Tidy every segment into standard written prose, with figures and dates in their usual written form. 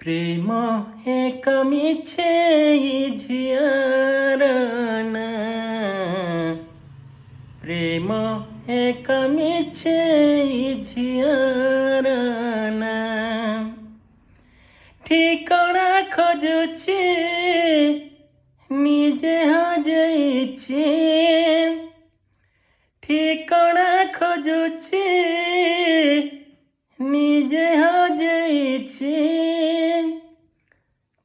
प्रेम एक मिछे झियार ना प्रेम एक मिछे झियार ना ठिकाना खोजुची निजे हजाइछी ठिकाना खोजुची निजे हजाइछी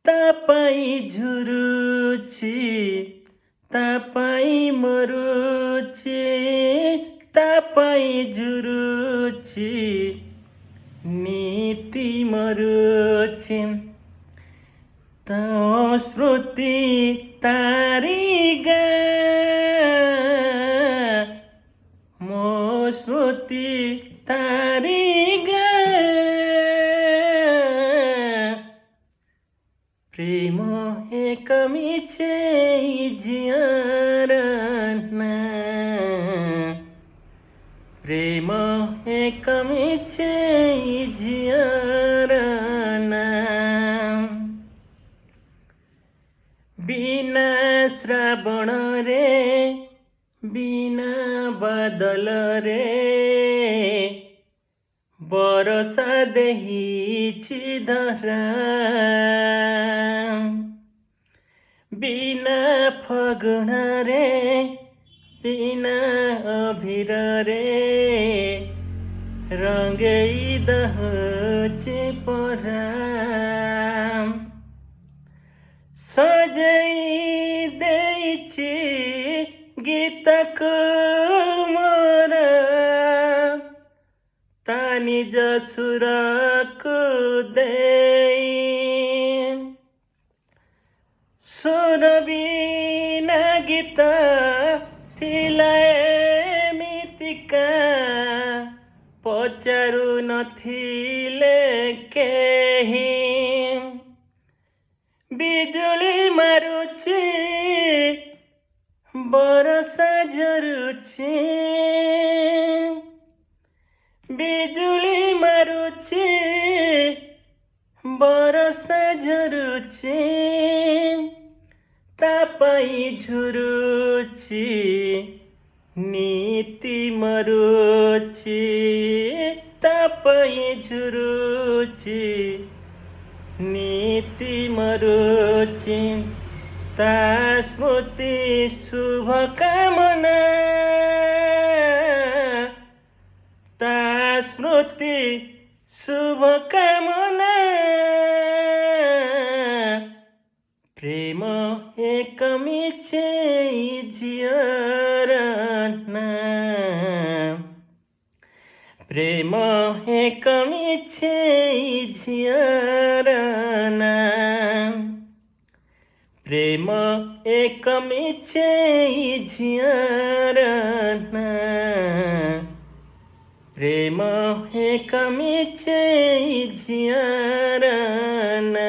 तापाई झुरुची तापाई मरुची तापाई झुरुची नीति मरुची तो श्रुति तारी गा मो श्रुति तारी गा प्रेम एक मिछे झियार ना प्रेम एक मिछे झियार ना बिना श्रावण रे बिना बादल रे बरसा देहिछि धरा बिना फगुण रे बिना अभिर रे रंगई दहुछि परा सजई देइछि गीतक मोरा ता निज सुरको देई सुर बिना गीत थिला एमितिका पचारु नथिले केही बिजुली मारुछि बरसा झरुछि बिजुली मारुछि बरसा झरुछि तापाई झुरुछि नीति मरुछि तापाई झुरुछि नीति मरुछि ता स्मृति शुभ कामना ता स्मृति शुभ कामना प्रेम एक मिछे झियार ना प्रेम एक मिछे झियार ना प्रेम एक मिछे झियार ना प्रेम एक मिछे झियार ना।